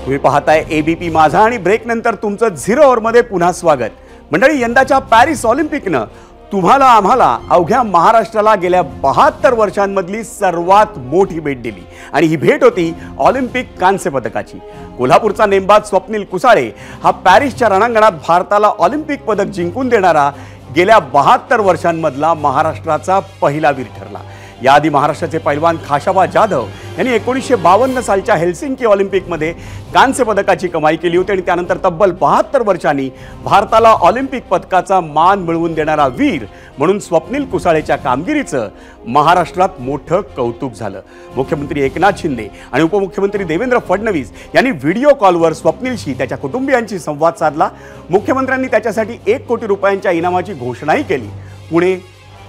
तुम्ही पाहताय एबीपी माझा आणि ब्रेक नंतर तुमचं झिरो ओव्हरमध्ये पुन्हा स्वागत। मंडळी, यंदाच्या पॅरिस ऑलिम्पिकनं तुम्हाला आम्हाला अवघ्या महाराष्ट्राला गेल्या 72 वर्षांमधली सर्वात मोठी भेट दिली आणि ही भेट होती ऑलिम्पिक कांस्य पदकाची। कोल्हापूरचा नेमबाज स्वप्नील कुसाळे हा पॅरिसच्या रणांगणात भारताला ऑलिम्पिक पदक जिंकून देणारा गेल्या 72 वर्षांमधला महाराष्ट्राचा पहिला वीर ठरला। याआधी महाराष्ट्राचे पैलवान खाशाबा जाधव यांनी 1952 सालच्या हेल्सिंकी ऑलिम्पिकमध्ये कांस्य पदकाची कमाई केली होती आणि त्यानंतर तब्बल 72 वर्षांनी भारताला ऑलिम्पिक पदकाचा मान मिळवून देणारा वीर म्हणून स्वप्नील कुसाळेच्या कामगिरीचं महाराष्ट्रात मोठं कौतुक झालं। मुख्यमंत्री एकनाथ शिंदे आणि उपमुख्यमंत्री देवेंद्र फडणवीस यांनी व्हिडिओ कॉलवर स्वप्नीलशी त्याच्या कुटुंबियांशी संवाद साधला। मुख्यमंत्र्यांनी त्याच्यासाठी 1 कोटी रुपयांच्या इनामाची घोषणाही केली। पुणे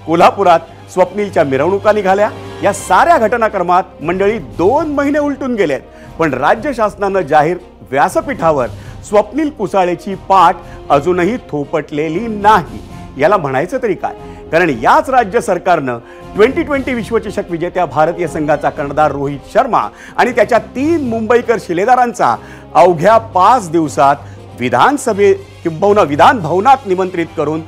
कोल्हापुरात स्वप्नीलच्या मिरवणुका निघाल्या। या साऱ्या घटनाक्रमात मंडळी 2 महिने उलटून गेलेत, पण राज्य शासनानं जाहीर व्यासपीठावर स्वप्नील कुसाळेची पाठ अजूनही थोपटलेली नाही। याला म्हणायचं तरी काय, कारण याच राज्य सरकारनं 2020 विश्वचषक विजेत्या भारतीय संघाचा कर्णधार रोहित शर्मा आणि त्याच्या 3 मुंबईकर शिलेदारांचा अवघ्या 5 दिवसात विधानसभे किंबहुना विधान भवनात निमंत्रित करून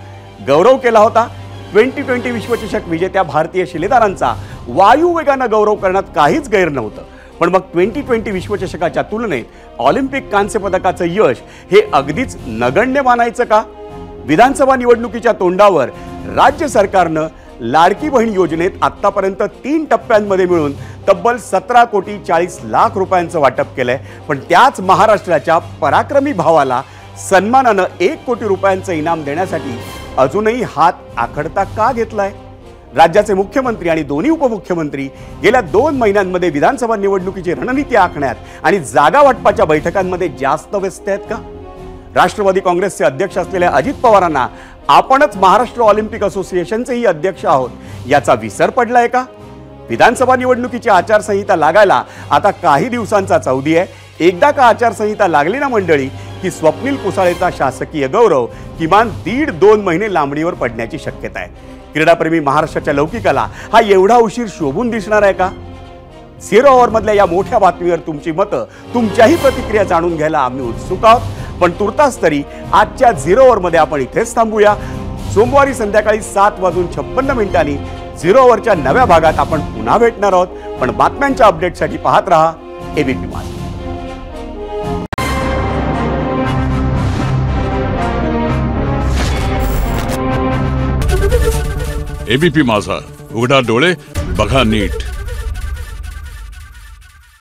गौरव केला होता। 2020 विश्वचषक विजेत्या भारतीय शिलेदारांचा वायुवेगानं गौरव करण्यात काहीच गैर नव्हतं, पण मग 2020 विश्वचषकाच्या तुलनेत ऑलिम्पिक कांस्य पदकाचं यश हे अगदीच नगण्य मानायचं का? विधानसभा निवडणुकीच्या तोंडावर राज्य सरकारनं लाडकी बहीण योजनेत आतापर्यंत 3 टप्प्यांमध्ये मिळून तब्बल 17,40,00,000 रुपयांचं वाटप केलंय, पण त्याच महाराष्ट्राच्या पराक्रमी भावाला सन्मानानं 1 कोटी रुपयांचं इनाम देण्यासाठी अजूनही हात आखडता का घेतलाय? राज्याचे मुख्यमंत्री आणि दोन्ही उपमुख्यमंत्री गेल्या 2 महिन्यांमध्ये विधानसभा निवडणुकीची रणनीती आखण्यात आणि जागा वाटपाच्या बैठकांमध्ये जास्त व्यस्त आहेत का? राष्ट्रवादी काँग्रेसचे अध्यक्ष असलेल्या अजित पवारांना आपणच महाराष्ट्र ऑलिम्पिक असोसिएशनचेही अध्यक्ष आहोत याचा विसर पडलाय का? विधानसभा निवडणुकीची आचारसंहिता लागायला आता काही दिवसांचा अवधी आहे। एकदा का आचारसंहिता लागली ना मंडळी की स्वप्नील कुसाळेचा शासकीय गौरव किमान 1.5-2 महिने लांबणीवर पडण्याची शक्यता आहे। क्रीडाप्रेमी महाराष्ट्राच्या लौकिकाला हा एवढा उशीर शोभून दिसणार आहे का? झिरो ओव्हरमधल्या या मोठ्या बातमीवर तुमची मतं, तुमच्याही प्रतिक्रिया जाणून घ्यायला आम्ही उत्सुक आहोत। पण तुर्तास तरी आजच्या झिरो ओव्हरमध्ये आपण इथेच थांबूया। सोमवारी संध्याकाळी 7:56 झिरो ओव्हरच्या नव्या भागात आपण पुन्हा भेटणार आहोत, पण बातम्यांच्या अपडेटसाठी पाहत रहा एबीपी माझा। एबीपी माझा, उघडा डोळे बघा नीट।